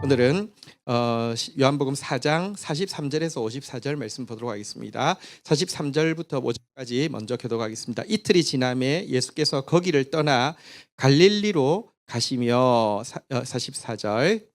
오늘은 요한복음 4장 43절에서 54절 말씀 보도록 하겠습니다. 43절부터 5절까지 먼저 교독하겠습니다. 이틀이 지남에 예수께서 거기를 떠나 갈릴리로 가시며 44절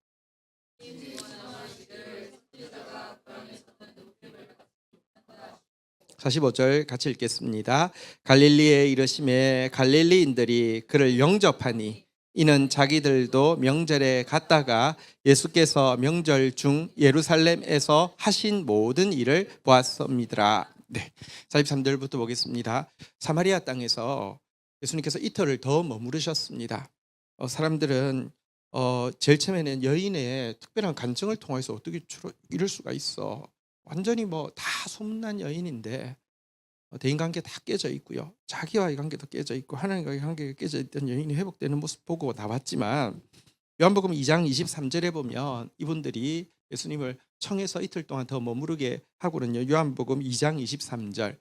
45절 같이 읽겠습니다. 갈릴리에 이르심에 갈릴리인들이 그를 영접하니 이는 자기들도 명절에 갔다가 예수께서 명절 중 예루살렘에서 하신 모든 일을 보았습니다. 네, 43절부터 보겠습니다. 사마리아 땅에서 예수님께서 이틀을 더 머무르셨습니다. 사람들은 제일 처음에는 여인의 특별한 간증을 통해서 어떻게 이럴 수가 있어. 완전히 다 소문난 여인인데 대인관계 다 깨져 있고요. 자기와의 관계도 깨져 있고 하나님과의 관계가 깨져 있던 여인이 회복되는 모습 보고 나왔지만 요한복음 2장 23절에 보면 이분들이 예수님을 청해서 이틀 동안 더 머무르게 하고는요. 요한복음 2장 23절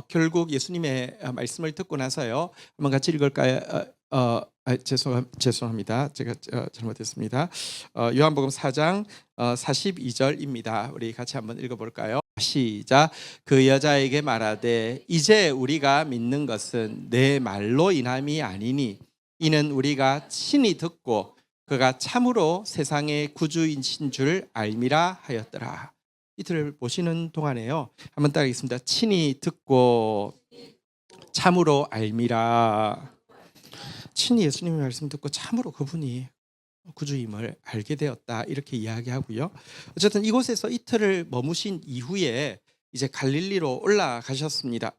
결국 예수님의 말씀을 듣고 나서요. 한번 같이 읽을까요? 죄송합니다. 제가 잘못했습니다. 요한복음 4장 42절입니다. 우리 같이 한번 읽어볼까요? 시작. 그 여자에게 말하되 이제 우리가 믿는 것은 내 말로 인함이 아니니 이는 우리가 친히 듣고 그가 참으로 세상의 구주이신 줄 알미라 하였더라. 이틀을 보시는 동안에요. 한번 따라하겠습니다. 친히 듣고 참으로 알미라. 친히 예수님의 말씀 듣고 참으로 그분이 구주임을 알게 되었다 이렇게 이야기하고요. 어쨌든 이곳에서 이틀을 머무신 이후에 이제 갈릴리로 올라가셨습니다.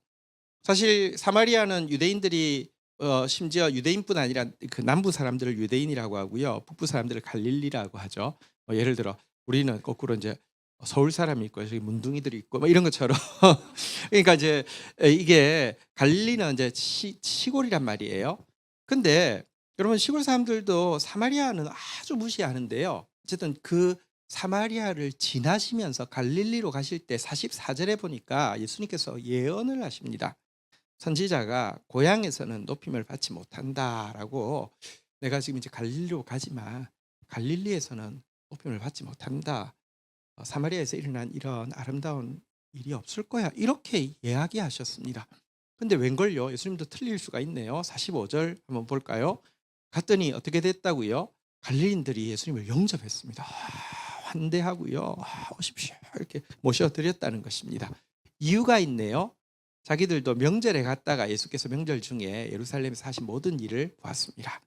사실 사마리아는 유대인들이 심지어 유대인뿐 아니라 그 남부 사람들을 유대인이라고 하고요, 북부 사람들을 갈릴리라고 하죠. 예를 들어 우리는 거꾸로 이제 서울 사람이 있고 저기 문둥이들이 있고 이런 것처럼 그러니까 이제 이게 갈릴리는 이제 시골이란 말이에요. 근데 여러분 시골 사람들도 사마리아는 아주 무시하는데요. 어쨌든 그 사마리아를 지나시면서 갈릴리로 가실 때 44절에 보니까 예수님께서 예언을 하십니다. 선지자가 고향에서는 높임을 받지 못한다라고, 내가 지금 이제 갈릴리로 가지만 갈릴리에서는 높임을 받지 못한다. 사마리아에서 일어난 이런 아름다운 일이 없을 거야. 이렇게 이야기하셨습니다. 근데 웬걸요? 예수님도 틀릴 수가 있네요. 45절 한번 볼까요? 갔더니 어떻게 됐다고요? 갈릴리인들이 예수님을 영접했습니다. 환대하고요. 오십시오. 이렇게 모셔드렸다는 것입니다. 이유가 있네요. 자기들도 명절에 갔다가 예수께서 명절 중에 예루살렘에서 하신 모든 일을 보았습니다.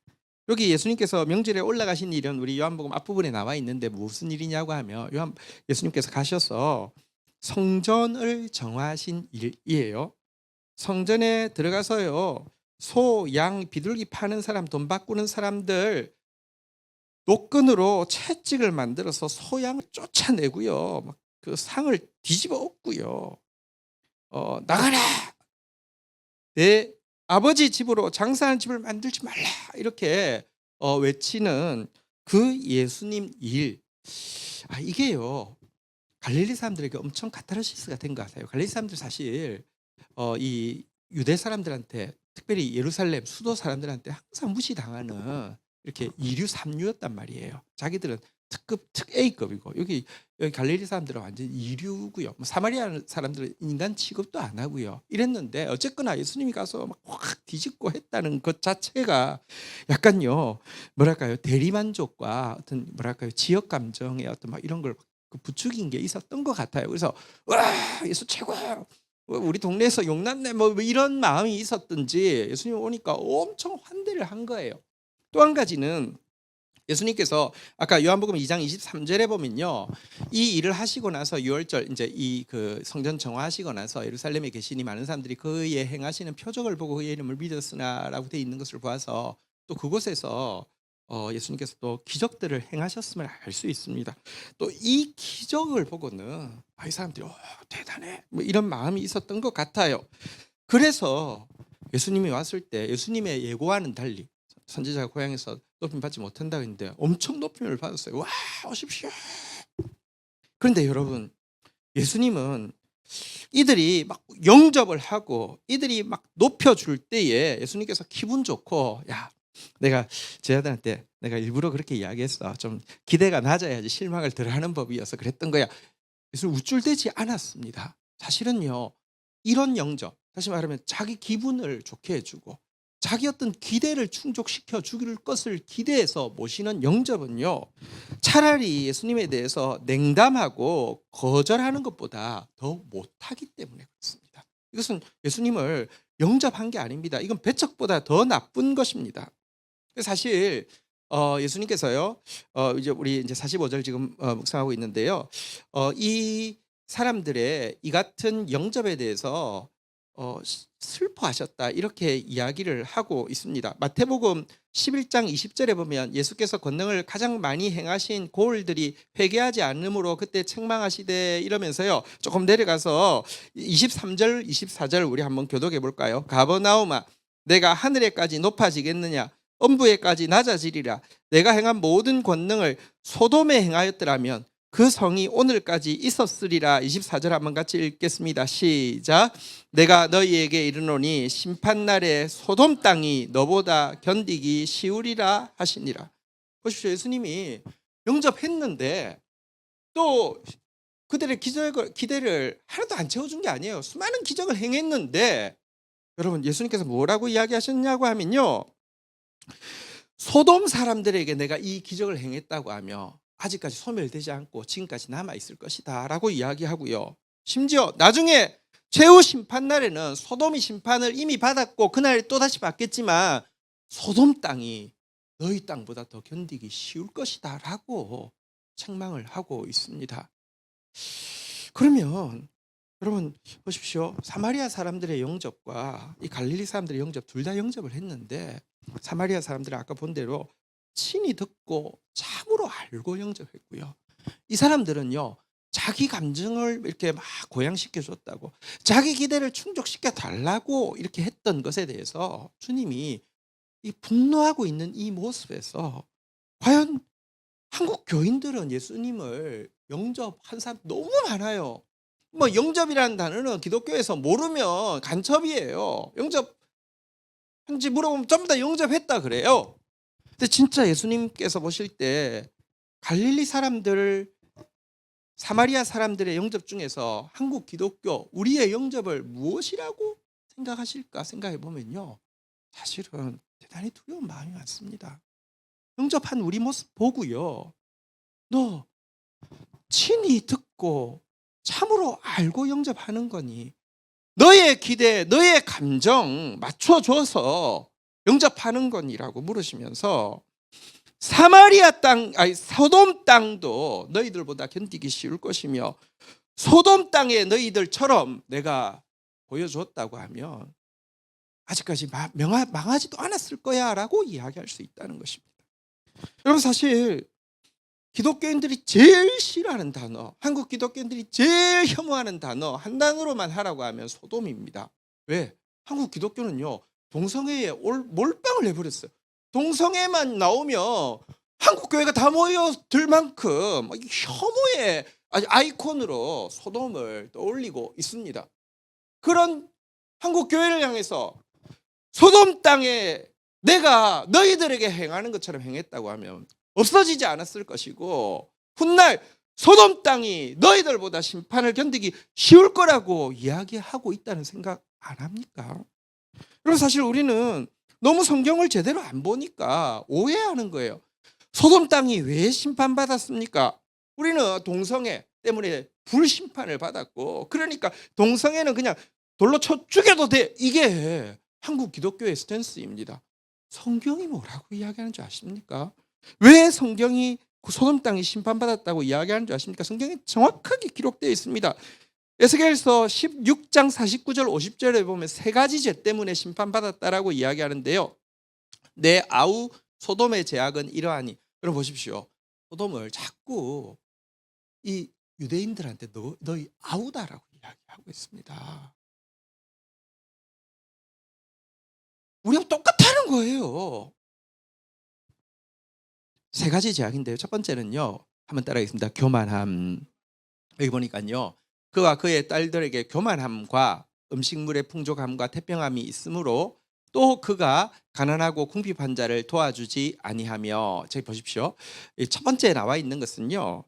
여기 예수님께서 명절에 올라가신 일은 우리 요한복음 앞부분에 나와 있는데 무슨 일이냐고 하면 예수님께서 가셔서 성전을 정하신 일이에요. 성전에 들어가서요, 소, 양, 비둘기 파는 사람, 돈 바꾸는 사람들 노끈으로 채찍을 만들어서 소양을 쫓아내고요, 막 그 상을 뒤집어 엎고요, 나가라! 내 아버지 집으로 장사하는 집을 만들지 말라! 이렇게 외치는 그 예수님 일. 이게요, 갈릴리 사람들에게 엄청 카타르시스가 된 것 같아요. 갈릴리 사람들 사실 이 유대 사람들한테, 특별히 예루살렘 수도 사람들한테 항상 무시당하는 이렇게 2류 3류였단 말이에요. 자기들은 특급 특 A급이고 여기 갈릴리 사람들은 완전 2류고요. 사마리아 사람들은 인간 취급도 안 하고요. 이랬는데 어쨌거나 예수님이 가서 막 확 뒤집고 했다는 것 자체가 약간요, 뭐랄까요, 대리만족과 어떤 뭐랄까요, 지역 감정의 어떤 막 이런 걸 부추긴 게 있었던 것 같아요. 그래서 와, 예수 최고! 우리 동네에서 용났네 뭐 이런 마음이 있었든지 예수님 오니까 엄청 환대를 한 거예요. 또 한 가지는 예수님께서 아까 요한복음 2장 23절에 보면요, 이 일을 하시고 나서 6월절 이제 이 그 성전 정화하시고 나서 예루살렘에 계시니 많은 사람들이 그의 행하시는 표적을 보고 그의 이름을 믿었으나라고 되어 있는 것을 보아서 또 그곳에서 예수님께서 또 기적들을 행하셨음을 알 수 있습니다. 또 이 기적을 보고는 이 사람들이 대단해 뭐 이런 마음이 있었던 것 같아요. 그래서 예수님이 왔을 때 예수님의 예고와는 달리 선지자가 고향에서 높임 받지 못한다고 했는데 엄청 높임을 받았어요. 와, 오십시오. 그런데 여러분, 예수님은 이들이 막 영접을 하고 이들이 막 높여줄 때에 예수님께서 기분 좋고, 야, 내가 제 아들한테 내가 일부러 그렇게 이야기했어. 좀 기대가 낮아야지 실망을 덜하는 법이어서 그랬던 거야. 그래서 우쭐대지 않았습니다. 사실은요, 이런 영접, 다시 말하면 자기 기분을 좋게 해주고 자기 어떤 기대를 충족시켜 주길 것을 기대해서 모시는 영접은요, 차라리 예수님에 대해서 냉담하고 거절하는 것보다 더 못하기 때문에 그렇습니다. 이것은 예수님을 영접한 게 아닙니다. 이건 배척보다 더 나쁜 것입니다. 사실 예수님께서요, 이제 우리 이제 45절 지금 묵상하고 있는데요. 이 사람들의 이 같은 영접에 대해서 슬퍼하셨다 이렇게 이야기를 하고 있습니다. 마태복음 11장 20절에 보면 예수께서 권능을 가장 많이 행하신 고을들이 회개하지 않으므로 그때 책망하시되 이러면서요. 조금 내려가서 23절 24절 우리 한번 교독해 볼까요? 가버나움아 내가 하늘에까지 높아지겠느냐 엄부에까지 낮아지리라. 내가 행한 모든 권능을 소돔에 행하였더라면 그 성이 오늘까지 있었으리라. 24절 한번 같이 읽겠습니다. 시작. 내가 너희에게 이르노니 심판날에 소돔 땅이 너보다 견디기 쉬우리라 하시니라. 보십시오. 예수님이 영접했는데 또 그들의 기대를 하나도 안 채워준 게 아니에요. 수많은 기적을 행했는데 여러분 예수님께서 뭐라고 이야기하셨냐고 하면요, 소돔 사람들에게 내가 이 기적을 행했다고 하며 아직까지 소멸되지 않고 지금까지 남아있을 것이다 라고 이야기하고요. 심지어 나중에 최후 심판날에는 소돔이 심판을 이미 받았고 그날 또다시 받겠지만 소돔 땅이 너희 땅보다 더 견디기 쉬울 것이다 라고 책망을 하고 있습니다. 그러면 여러분 보십시오. 사마리아 사람들의 영접과 이 갈릴리 사람들의 영접 둘 다 영접을 했는데 사마리아 사람들은 아까 본 대로 친히 듣고 참으로 알고 영접했고요. 이 사람들은요, 자기 감정을 이렇게 막 고양시켜 줬다고 자기 기대를 충족시켜 달라고 이렇게 했던 것에 대해서 주님이 이 분노하고 있는 이 모습에서 과연 한국 교인들은 예수님을 영접한 사람 너무 많아요. 뭐 영접이라는 단어는 기독교에서 모르면 간첩이에요. 영접한지 물어보면 전부 다 영접했다 그래요. 근데 진짜 예수님께서 보실 때 갈릴리 사람들, 사마리아 사람들의 영접 중에서 한국 기독교, 우리의 영접을 무엇이라고 생각하실까 생각해 보면요, 사실은 대단히 두려운 마음이 많습니다. 영접한 우리 모습 보고요, 너 친히 듣고 참으로 알고 영접하는 거니? 너의 기대, 너의 감정 맞춰줘서 영접하는 거니라고 물으시면서 사마리아 땅, 아니 소돔 땅도 너희들보다 견디기 쉬울 것이며 소돔 땅에 너희들처럼 내가 보여줬다고 하면 아직까지 망하지도 않았을 거야 라고 이야기할 수 있다는 것입니다. 여러분 사실 기독교인들이 제일 싫어하는 단어, 한국 기독교인들이 제일 혐오하는 단어 한 단어로만 하라고 하면 소돔입니다. 왜? 한국 기독교는요, 동성애에 몰빵을 해버렸어요. 동성애만 나오면 한국 교회가 다 모여들 만큼 혐오의 아이콘으로 소돔을 떠올리고 있습니다. 그런 한국 교회를 향해서 소돔 땅에 내가 너희들에게 행하는 것처럼 행했다고 하면 없어지지 않았을 것이고 훗날 소돔 땅이 너희들보다 심판을 견디기 쉬울 거라고 이야기하고 있다는 생각 안 합니까? 그럼 사실 우리는 너무 성경을 제대로 안 보니까 오해하는 거예요. 소돔 땅이 왜 심판받았습니까? 우리는 동성애 때문에 불심판을 받았고 그러니까 동성애는 그냥 돌로 쳐 죽여도 돼. 이게 한국 기독교의 스탠스입니다. 성경이 뭐라고 이야기하는 줄 아십니까? 왜 성경이 소돔 땅이 심판받았다고 이야기하는 줄 아십니까? 성경에 정확하게 기록되어 있습니다. 에스겔서 16장 49절 50절에 보면 세 가지 죄 때문에 심판받았다라고 이야기하는데요. 내 아우 소돔의 죄악은 이러하니. 여러분 보십시오. 소돔을 자꾸 이 유대인들한테 너희 아우다라고 이야기하고 있습니다. 우리하고 똑같다는 거예요. 세 가지 죄악인데요. 첫 번째는요. 한번 따라하겠습니다. 교만함. 여기 보니까요. 그와 그의 딸들에게 교만함과 음식물의 풍족함과 태평함이 있으므로 또 그가 가난하고 궁핍한 자를 도와주지 아니하며. 저기 보십시오. 이 첫 번째 나와 있는 것은요.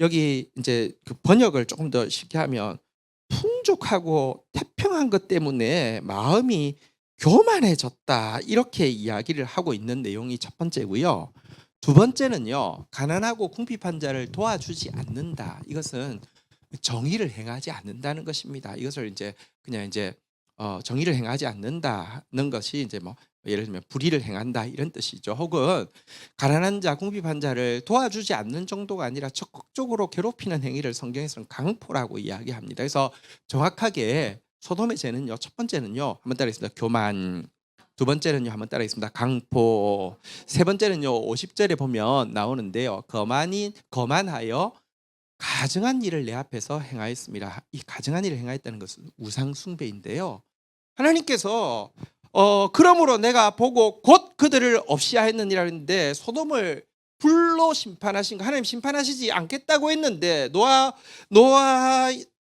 여기 이제 그 번역을 조금 더 쉽게 하면 풍족하고 태평한 것 때문에 마음이 교만해졌다, 이렇게 이야기를 하고 있는 내용이 첫 번째고요. 두 번째는요, 가난하고 궁핍한 자를 도와주지 않는다. 이것은 정의를 행하지 않는다는 것입니다. 이것을 이제 그냥 이제 정의를 행하지 않는다는 것이 이제 뭐 예를 들면 불의를 행한다, 이런 뜻이죠. 혹은 가난한 자, 궁핍한 자를 도와주지 않는 정도가 아니라 적극적으로 괴롭히는 행위를 성경에서는 강포라고 이야기합니다. 그래서 정확하게 소돔의 죄는요, 첫 번째는요, 한번 따라하겠습니다. 교만. 두 번째는요, 한번 따라하겠습니다. 강포. 세 번째는요, 50절에 보면 나오는데요. 거만하여 가증한 일을 내 앞에서 행하였습니다. 이 가증한 일을 행하였다는 것은 우상 숭배인데요. 하나님께서 그러므로 내가 보고 곧 그들을 없이 하였느니라 했는데, 소돔을 불로 심판하신 거, 하나님 심판하시지 않겠다고 했는데 노아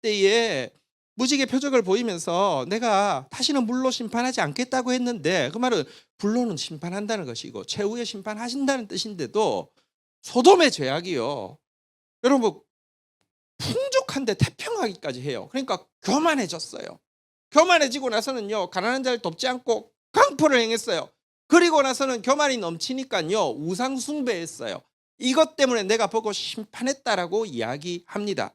때에 무지개 표적을 보이면서 내가 다시는 물로 심판하지 않겠다고 했는데, 그 말은 불로는 심판한다는 것이고 최후의 심판하신다는 뜻인데도 소돔의 죄악이요, 여러분, 풍족한데 태평하기까지 해요. 그러니까 교만해졌어요. 교만해지고 나서는요, 가난한 자를 돕지 않고 강포를 행했어요. 그리고 나서는 교만이 넘치니까요, 우상 숭배했어요. 이것 때문에 내가 보고 심판했다라고 이야기합니다.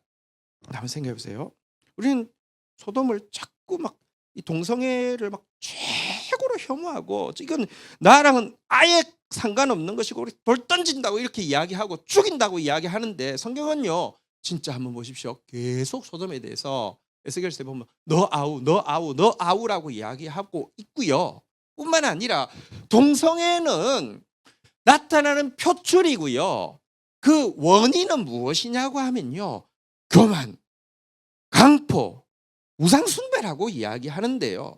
한번 생각해 보세요. 우리는 소돔을 자꾸 막 이 동성애를 막 최고로 혐오하고, 이건 나랑은 아예 상관없는 것이고 우리 돌 던진다고 이렇게 이야기하고 죽인다고 이야기하는데, 성경은요 진짜 한번 보십시오. 계속 소돔에 대해서 에스겔서에 보면 너 아우, 너 아우, 너 아우라고 이야기하고 있고요. 뿐만 아니라 동성애는 나타나는 표출이고요. 그 원인은 무엇이냐고 하면요, 교만, 강포, 우상 숭배라고 이야기하는데요.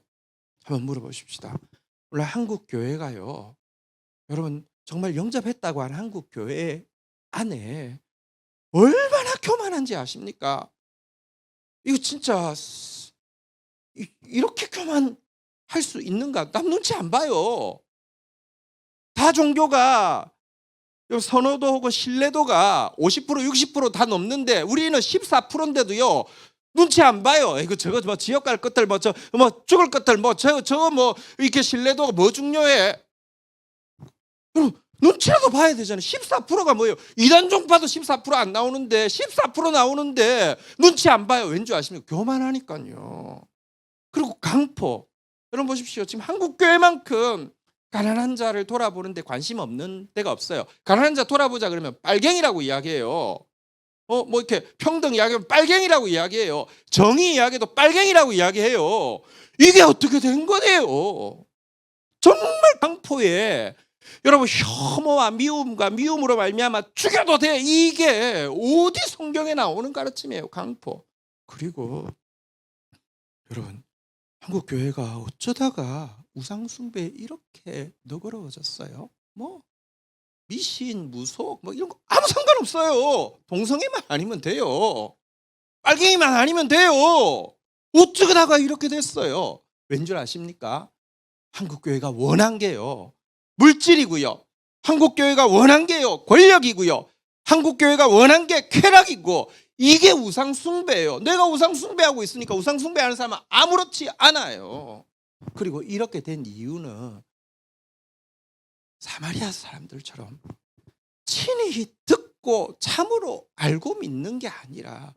한번 물어보십시다. 오늘 한국 교회가요, 여러분 정말 영접했다고 하는 한국 교회 안에 얼마나 교만한지 아십니까? 이거 진짜 이렇게 교만할 수 있는가? 남 눈치 안 봐요. 다 종교가 선호도하고 신뢰도가 50% 60%다 넘는데 우리는 14%인데도요 눈치 안 봐요. 이거 저거 뭐 지역 갈 것들 뭐 죽을 것들 뭐 저거 뭐 이렇게 신뢰도가 뭐 중요해? 여러분 눈치라도 봐야 되잖아요. 14%가 뭐예요? 이단 종파도 14%안 나오는데 14% 나오는데 눈치 안 봐요. 왠지 아십니까? 교만하니까요. 그리고 강포. 여러분 보십시오. 지금 한국 교회만큼 가난한 자를 돌아보는데 관심 없는 데가 없어요. 가난한 자 돌아보자 그러면 빨갱이라고 이야기해요. 뭐 이렇게 평등 이야기하면 빨갱이라고 이야기해요. 정의 이야기도 빨갱이라고 이야기해요. 이게 어떻게 된 거네요? 정말 강포에 여러분 혐오와 미움과 미움으로 말미암아 죽여도 돼. 이게 어디 성경에 나오는 가르침이에요. 강포. 그리고 여러분 한국 교회가 어쩌다가 우상 숭배에 이렇게 너그러워졌어요? 뭐 미신, 무속 뭐 이런 거 아무 상관없어요. 동성애만 아니면 돼요. 빨갱이만 아니면 돼요. 어쩌다가 이렇게 됐어요? 왠 줄 아십니까? 한국 교회가 원한 게요, 물질이고요. 한국 교회가 원한 게요, 권력이고요. 한국 교회가 원한 게 쾌락이고, 이게 우상 숭배예요. 내가 우상 숭배하고 있으니까 우상 숭배하는 사람은 아무렇지 않아요. 그리고 이렇게 된 이유는 사마리아 사람들처럼 친히 듣고 참으로 알고 믿는 게 아니라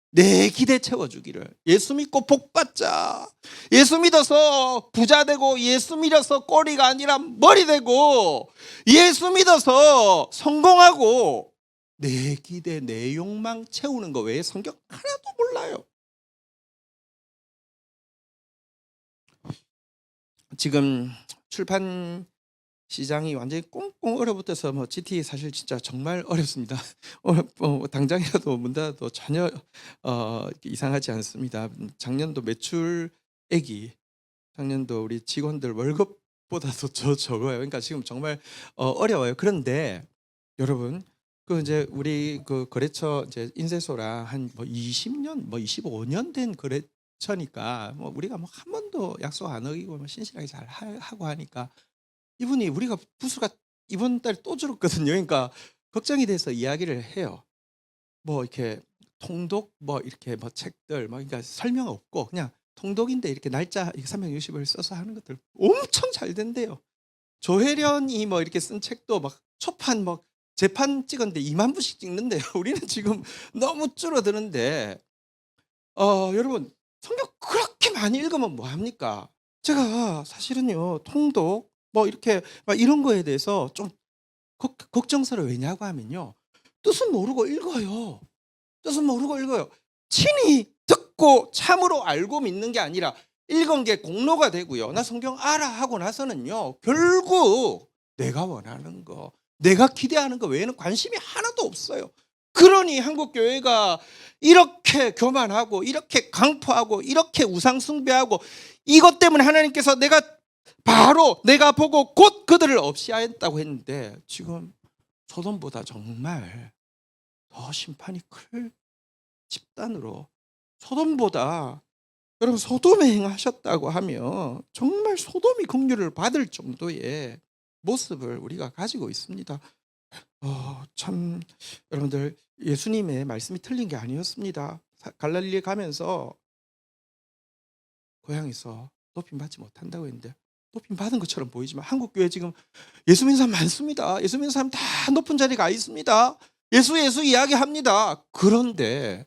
내 기대 채워주기를, 예수 믿고 복 받자, 예수 믿어서 부자 되고, 예수 믿어서 꼬리가 아니라 머리 되고, 예수 믿어서 성공하고, 내 기대 내 욕망 채우는 거 외에 성경 하나도 몰라요. 지금 출판 시장이 완전히 꽁꽁 얼어붙어서 뭐 GT 사실 진짜 정말 어렵습니다. 당장이라도 문 닫아도 전혀 이상하지 않습니다. 작년도 매출액이 작년도 우리 직원들 월급보다도 더 적어요. 그러니까 지금 정말 어려워요. 그런데 여러분 그 이제 우리 그 거래처 이제 인쇄소랑 한 뭐 20년 뭐 25년 된 부처니까 뭐 우리가 뭐 한 번도 약속 안 어기고 뭐 신실하게 잘 하고 하니까 이분이 우리가 부수가 이번 달 또 줄었거든요. 그러니까 걱정이 돼서 이야기를 해요. 뭐 이렇게 통독 뭐 이렇게 뭐 책들 뭐 그러니까 설명 없고 그냥 통독인데 이렇게 날짜 360을 써서 하는 것들 엄청 잘 된대요. 조혜련이 뭐 이렇게 쓴 책도 막 초판 뭐 재판 찍었는데 2만 부씩 찍는데요. 우리는 지금 너무 줄어드는데 여러분 성경 그렇게 많이 읽으면 뭐 합니까? 제가 사실은요. 통독 뭐 이렇게 막 이런 거에 대해서 좀 걱정스러워요. 왜냐고 하면요. 뜻은 모르고 읽어요. 뜻은 모르고 읽어요. 친히 듣고 참으로 알고 믿는 게 아니라 읽은 게 공로가 되고요. 나 성경 알아 하고 나서는요. 결국 내가 원하는 거, 내가 기대하는 거 외에는 관심이 하나도 없어요. 그러니 한국 교회가 이렇게 교만하고 이렇게 강포하고 이렇게 우상 숭배하고 이것 때문에 하나님께서 내가 보고 곧 그들을 없이하였다고 했는데 지금 소돔보다 정말 더 심판이 클 집단으로 소돔보다 여러분 소돔에 행하셨다고 하면 정말 소돔이 긍휼을 받을 정도의 모습을 우리가 가지고 있습니다. 참 여러분들 예수님의 말씀이 틀린 게 아니었습니다. 갈릴리에 가면서 고향에서 높임 받지 못한다고 했는데 높임 받은 것처럼 보이지만 한국 교회 지금 예수 믿는 사람 많습니다. 예수 믿는 사람 다 높은 자리에 가 있습니다. 예수 이야기합니다. 그런데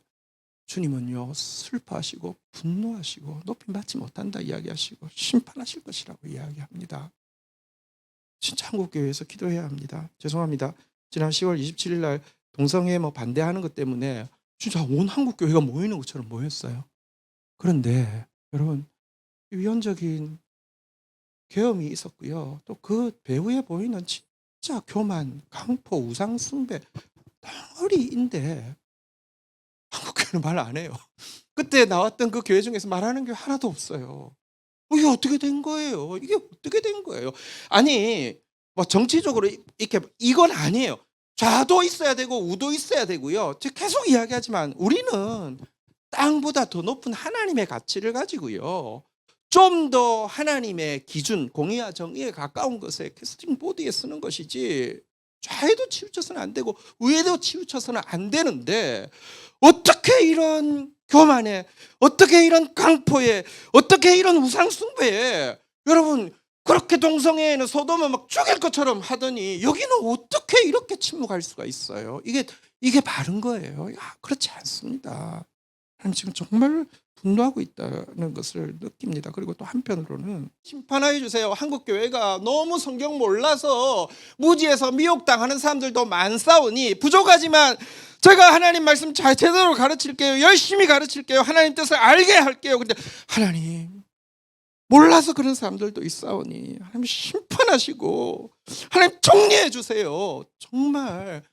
주님은요 슬퍼하시고 분노하시고 높임 받지 못한다 이야기하시고 심판하실 것이라고 이야기합니다. 진짜 한국교회에서 기도해야 합니다. 죄송합니다. 지난 10월 27일 날 동성애 뭐 반대하는 것 때문에 진짜 온 한국교회가 모이는 것처럼 모였어요. 그런데 여러분 위헌적인 계엄이 있었고요. 또 그 배후에 보이는 진짜 교만, 강포, 우상 숭배 덩어리인데 한국교회는 말 안 해요. 그때 나왔던 그 교회 중에서 말하는 게 하나도 없어요. 이게 어떻게 된 거예요? 이게 어떻게 된 거예요? 아니 뭐 정치적으로 이렇게 이건 아니에요. 좌도 있어야 되고 우도 있어야 되고요. 제가 계속 이야기하지만 우리는 땅보다 더 높은 하나님의 가치를 가지고요. 좀 더 하나님의 기준, 공의와 정의에 가까운 것에 캐스팅 보드에 쓰는 것이지 좌에도 치우쳐서는 안 되고 우에도 치우쳐서는 안 되는데 어떻게 이런 교만에 어떻게 이런 강포에 어떻게 이런 우상 숭배에 여러분 그렇게 동성애에는 소돔을 막 죽일 것처럼 하더니 여기는 어떻게 이렇게 침묵할 수가 있어요? 이게 바른 거예요? 그렇지 않습니다. 하나님 지금 정말 분노하고 있다는 것을 느낍니다. 그리고 또 한편으로는 심판하여 주세요. 한국 교회가 너무 성경 몰라서 무지해서 미혹당하는 사람들도 많사오니 부족하지만 제가 하나님 말씀 잘 제대로 가르칠게요. 열심히 가르칠게요. 하나님 뜻을 알게 할게요. 근데 하나님 몰라서 그런 사람들도 있사오니 하나님 심판하시고 하나님 정리해 주세요. 정말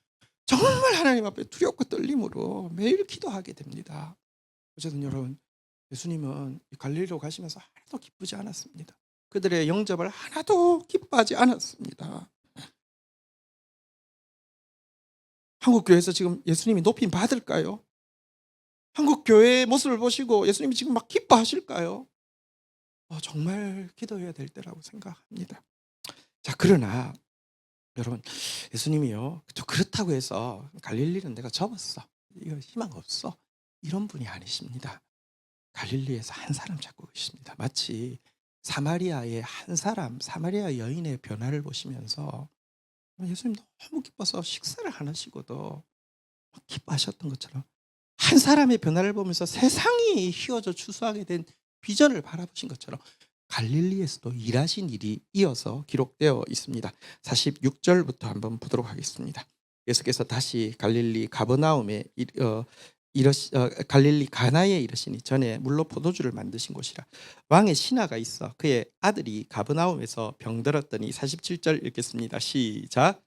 하나님 앞에 두렵고 떨림으로 매일 기도하게 됩니다. 어쨌든 여러분 예수님은 갈릴리로 가시면서 하나도 기쁘지 않았습니다. 그들의 영접을 하나도 기뻐하지 않았습니다. 한국교회에서 지금 예수님이 높임 받을까요? 한국교회의 모습을 보시고 예수님이 지금 막 기뻐하실까요? 정말 기도해야 될 때라고 생각합니다. 자, 그러나 여러분 예수님이요 또 그렇다고 해서 갈릴리는 내가 접었어 이거 희망 없어 이런 분이 아니십니다. 갈릴리에서 한 사람 찾고 계십니다. 마치 사마리아의 한 사람 사마리아 여인의 변화를 보시면서 예수님 너무 기뻐서 식사를 안 하시고도 막 기뻐하셨던 것처럼 한 사람의 변화를 보면서 세상이 휘어져 추수하게 된 비전을 바라보신 것처럼 갈릴리에서도 일하신 일이 이어서 기록되어 있습니다. 46절부터 한번 보도록 하겠습니다. 예수께서 다시 갈릴리 가버나움에 갈릴리 가나에 이르시니 전에 물로 포도주를 만드신 곳이라. 왕의 신하가 있어 그의 아들이 가버나움에서 병들었더니 47절 읽겠습니다. 시작.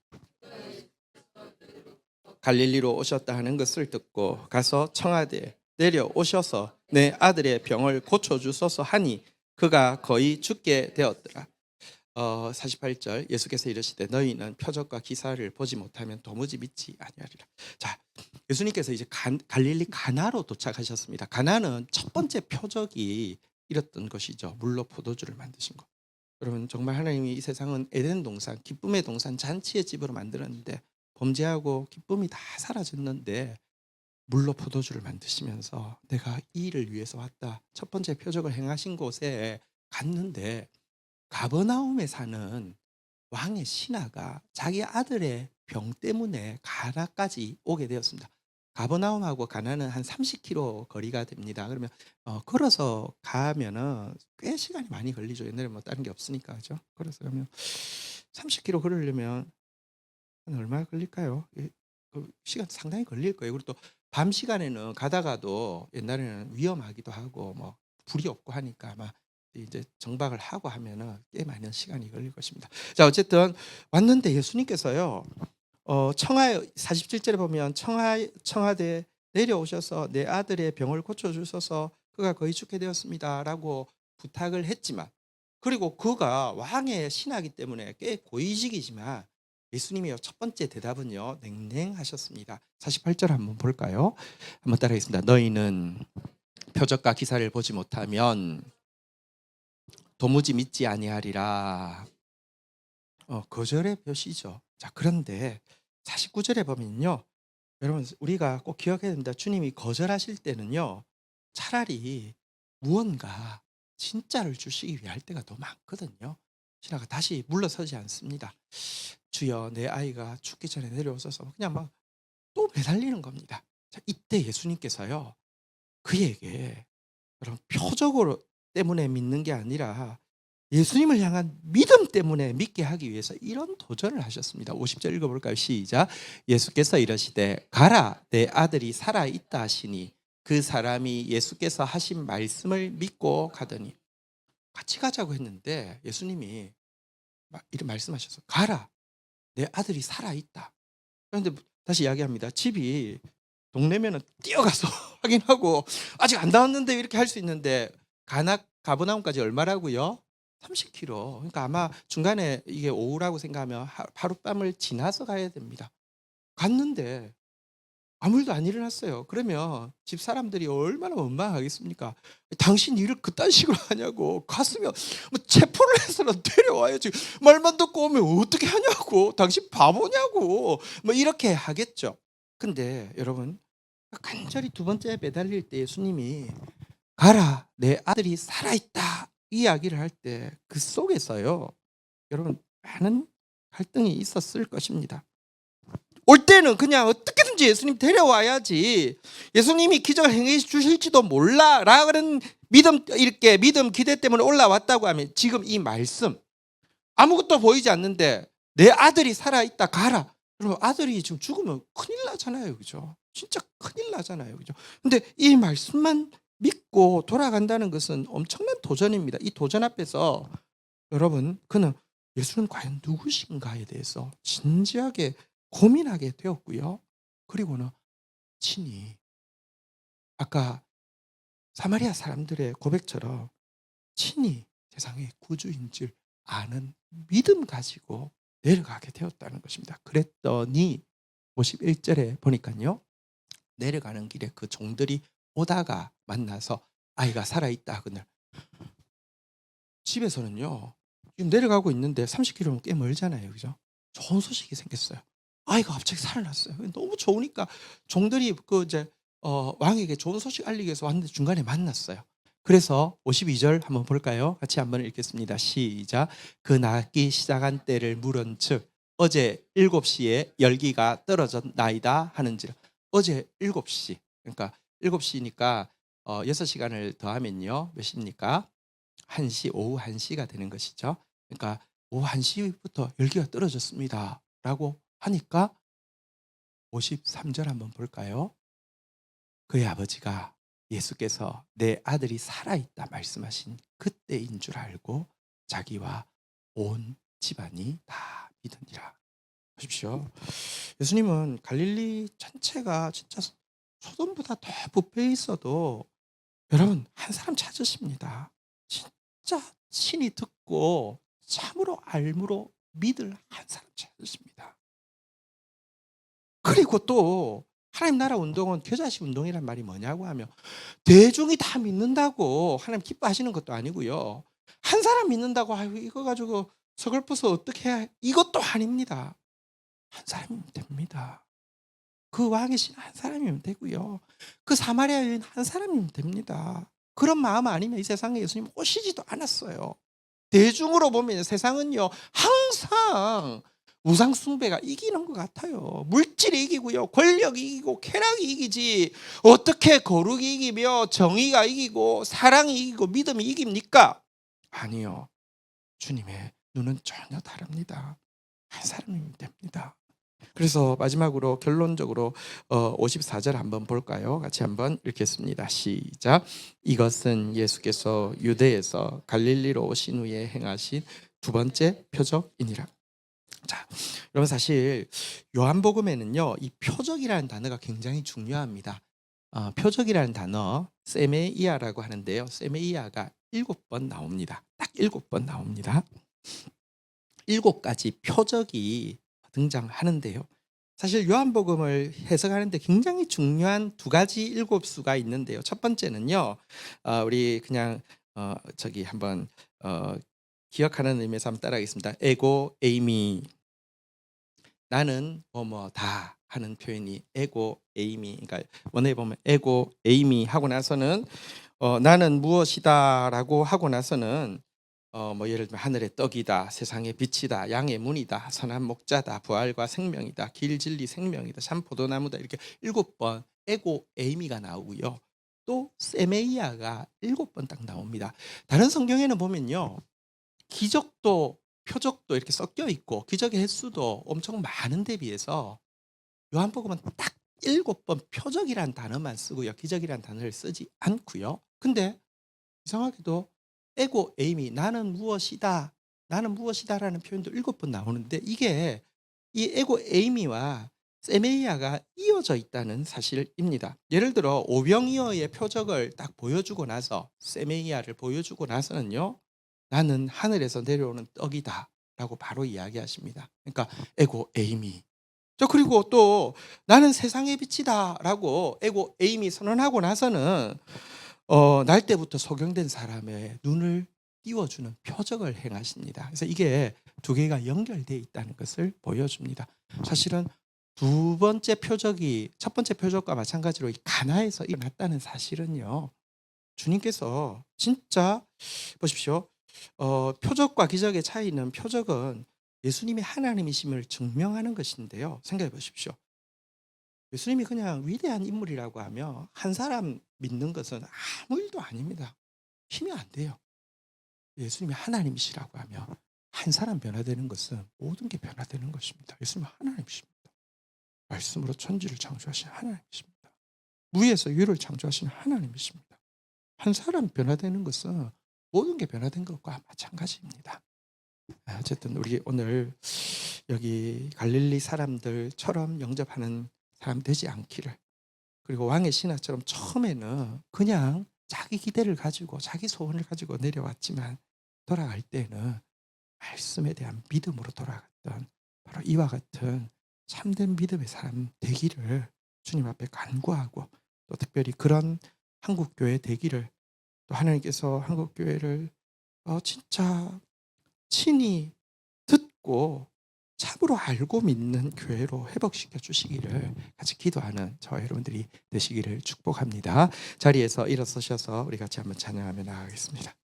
갈릴리로 오셨다 하는 것을 듣고 가서 청하되 내려오셔서 내 아들의 병을 고쳐주소서 하니 그가 거의 죽게 되었더라. 48절 예수께서 이르시되 너희는 표적과 기사를 보지 못하면 도무지 믿지 아니하리라. 자, 예수님께서 이제 갈릴리 가나로 도착하셨습니다. 가나는 첫 번째 표적이 일었던 것이죠. 물로 포도주를 만드신 것. 여러분 정말 하나님이 이 세상은 에덴 동산, 기쁨의 동산, 잔치의 집으로 만들었는데 범죄하고 기쁨이 다 사라졌는데 물로 포도주를 만드시면서 내가 이 일을 위해서 왔다. 첫 번째 표적을 행하신 곳에 갔는데 가버나움에 사는 왕의 신하가 자기 아들의 병 때문에 가나까지 오게 되었습니다. 가버나움하고 가나는 한 30km 거리가 됩니다. 그러면 걸어서 가면은 꽤 시간이 많이 걸리죠. 옛날에 뭐 다른 게 없으니까 그죠? 걸어서 가면 30km 걸으려면 한 얼마 걸릴까요? 그 시간 상당히 걸릴 거예요. 그리고 또 밤 시간에는 가다가도 옛날에는 위험하기도 하고 뭐 불이 없고 하니까 아마 이제 정박을 하고 하면은 꽤 많은 시간이 걸릴 것입니다. 자, 어쨌든 왔는데 예수님께서요. 청하 47절에 보면 청하되 내려오셔서 내 아들의 병을 고쳐 주소서 그가 거의 죽게 되었습니다라고 부탁을 했지만 그리고 그가 왕의 신하기 때문에 꽤 고위직이지만 예수님이요 첫 번째 대답은요 냉랭하셨습니다. 48절 한번 볼까요? 한번 따라하겠습니다. 너희는 표적과 기사를 보지 못하면 도무지 믿지 아니하리라. 거절의 표시죠. 자, 그런데 49절에 보면요. 여러분 우리가 꼭 기억해야 됩니다. 주님이 거절하실 때는요. 차라리 무언가 진짜를 주시기 위할 때가 더 많거든요. 신하가 다시 물러서지 않습니다. 주여 내 아이가 죽기 전에 내려오셔서 그냥 막 또 매달리는 겁니다. 자, 이때 예수님께서요. 그에게 여러분 표적으로 때문에 믿는 게 아니라 예수님을 향한 믿음 때문에 믿게 하기 위해서 이런 도전을 하셨습니다. 50절 읽어볼까요? 시작. 예수께서 이르시되 가라 내 아들이 살아있다 하시니 그 사람이 예수께서 하신 말씀을 믿고 가더니 같이 가자고 했는데 예수님이 이런 말씀하셔서 가라 내 아들이 살아있다. 그런데 다시 이야기합니다. 집이 동네면은 뛰어가서 확인하고 아직 안 나왔는데 이렇게 할 수 있는데 가버나움까지 얼마라고요? 30km. 그러니까 아마 중간에 이게 오후라고 생각하면 하룻밤을 지나서 가야 됩니다. 갔는데 아무 일도 안 일어났어요. 그러면 집 사람들이 얼마나 원망하겠습니까? 당신 일을 그딴 식으로 하냐고. 갔으면 뭐 체포를 해서는 데려와야지. 말만 듣고 오면 어떻게 하냐고. 당신 바보냐고. 뭐 이렇게 하겠죠. 근데 여러분 간절히 두 번째 매달릴 때 예수님이 가라 내 아들이 살아있다 이 이야기를 할 때 그 속에서요 여러분 많은 갈등이 있었을 것입니다. 올 때는 그냥 어떻게든지 예수님 데려와야지 예수님이 기적을 행해 주실지도 몰라 라는 믿음 기대 때문에 올라왔다고 하면 지금 이 말씀 아무것도 보이지 않는데 내 아들이 살아있다 가라. 그러면 아들이 지금 죽으면 큰일 나잖아요. 그죠? 진짜 큰일 나잖아요. 그죠? 근데 이 말씀만 믿고 돌아간다는 것은 엄청난 도전입니다. 이 도전 앞에서 여러분 그는 예수는 과연 누구신가에 대해서 진지하게 고민하게 되었고요. 그리고는 친히 아까 사마리아 사람들의 고백처럼 친히 세상의 구주인 줄 아는 믿음 가지고 내려가게 되었다는 것입니다. 그랬더니 51절에 보니까요. 내려가는 길에 그 종들이 오다가 만나서 아이가 살아있다 하거늘. 집에서는요. 지금 내려가고 있는데 30km면 꽤 멀잖아요. 그죠? 좋은 소식이 생겼어요. 아이가 갑자기 살아났어요. 너무 좋으니까 종들이 왕에게 좋은 소식 알리기 위해서 왔는데 중간에 만났어요. 그래서 52절 한번 볼까요? 같이 한번 읽겠습니다. 시작. 그 낫기 시작한 때를 물은즉 어제 7시에 열기가 떨어졌나이다 하는지라. 어제 7시. 그러니까 7시니까 6시간을 더하면요. 몇 시입니까? 1시, 오후 1시가 되는 것이죠. 그러니까 오후 1시부터 열기가 떨어졌습니다. 라고 하니까 53절 한번 볼까요? 그의 아버지가 예수께서 내 아들이 살아있다 말씀하신 그때인 줄 알고 자기와 온 집안이 다 믿으니라. 보십시오. 예수님은 갈릴리 전체가 진짜 소돔보다 더 부패해 있어도 여러분 한 사람 찾으십니다. 진짜 친히 듣고 참으로 알므로 믿을 한 사람 찾으십니다. 그리고 또 하나님 나라 운동은 겨자씨 운동이란 말이 뭐냐고 하면 대중이 다 믿는다고 하나님 기뻐하시는 것도 아니고요. 한 사람 믿는다고 아유 이거 가지고 서글퍼서 어떻게 해 이것도 아닙니다. 한 사람이면 됩니다. 그 왕의 신 한 사람이면 되고요. 그 사마리아 여인 한 사람이면 됩니다. 그런 마음 아니면 이 세상에 예수님 오시지도 않았어요. 대중으로 보면 세상은요 항상 우상 숭배가 이기는 것 같아요. 물질이 이기고요, 권력이 이기고 쾌락이 이기지 어떻게 거룩이 이기며 정의가 이기고 사랑이 이기고 믿음이 이깁니까? 아니요. 주님의 눈은 전혀 다릅니다. 한 사람이면 됩니다. 그래서 마지막으로 결론적으로 54절 한번 볼까요? 같이 한번 읽겠습니다. 시작. 이것은 예수께서 유대에서 갈릴리로 오신 후에 행하신 두 번째 표적이니라. 자, 여러분 사실 요한복음에는요 이 표적이라는 단어가 굉장히 중요합니다. 표적이라는 단어 세메이아라고 하는데요. 세메이아가 7번 나옵니다. 딱 7번 나옵니다. 7가지 표적이 등장하는데요. 사실 요한복음을 해석하는데 굉장히 중요한 두 가지 일곱수가 있는데요. 첫 번째는요. 우리 그냥 저기 한번 기억하는 의미에서 한번 따라하겠습니다. 에고 에이미. 나는 뭐뭐다 하는 표현이 에고 에이미. 그러니까 원어에 보면 에고 에이미 하고 나서는 나는 무엇이다라고 하고 나서는 뭐 예를 들면 하늘의 떡이다, 세상의 빛이다, 양의 문이다, 선한 목자다, 부활과 생명이다, 길 진리 생명이다, 참 포도나무다 이렇게 7번 에고 에이미가 나오고요. 또 세메이아가 7번 딱 나옵니다. 다른 성경에는 보면요. 기적도 표적도 이렇게 섞여 있고 기적의 횟수도 엄청 많은 데 비해서 요한복음은 딱 7번 표적이라는 단어만 쓰고요. 기적이라는 단어를 쓰지 않고요. 근데 이상하게도 에고 에이미 나는 무엇이다. 나는 무엇이다라는 표현도 7번 나오는데 이게 이 에고 에이미와 세메이아가 이어져 있다는 사실입니다. 예를 들어 오병이어의 표적을 딱 보여주고 나서 세메이아를 보여주고 나서는요. 나는 하늘에서 내려오는 떡이다라고 바로 이야기하십니다. 그러니까 에고 에이미. 그리고 또 나는 세상의 빛이다라고 에고 에이미 선언하고 나서는 날 때부터 소경된 사람의 눈을 띄워주는 표적을 행하십니다. 그래서 이게 두 개가 연결되어 있다는 것을 보여줍니다. 사실은 두 번째 표적이 첫 번째 표적과 마찬가지로 이 가나에서 일어났다는 사실은요. 주님께서 진짜 보십시오. 표적과 기적의 차이는 표적은 예수님이 하나님이심을 증명하는 것인데요. 생각해 보십시오. 예수님이 그냥 위대한 인물이라고 하며 한 사람 믿는 것은 아무 일도 아닙니다. 힘이 안 돼요. 예수님이 하나님이시라고 하며 한 사람 변화되는 것은 모든 게 변화되는 것입니다. 예수님은 하나님이십니다. 말씀으로 천지를 창조하신 하나님이십니다. 무에서 유를 창조하신 하나님이십니다. 한 사람 변화되는 것은 모든 게 변화된 것과 마찬가지입니다. 어쨌든 우리 오늘 여기 갈릴리 사람들처럼 영접하는 사람 되지 않기를, 그리고 왕의 신하처럼 처음에는 그냥 자기 기대를 가지고 자기 소원을 가지고 내려왔지만 돌아갈 때는 말씀에 대한 믿음으로 돌아갔던 바로 이와 같은 참된 믿음의 사람 되기를 주님 앞에 간구하고, 또 특별히 그런 한국교회 되기를, 또 하나님께서 한국교회를 진짜 친히 듣고 참으로 알고 믿는 교회로 회복시켜 주시기를 같이 기도하는 저와 여러분들이 되시기를 축복합니다. 자리에서 일어서셔서 우리 같이 한번 찬양하며 나가겠습니다.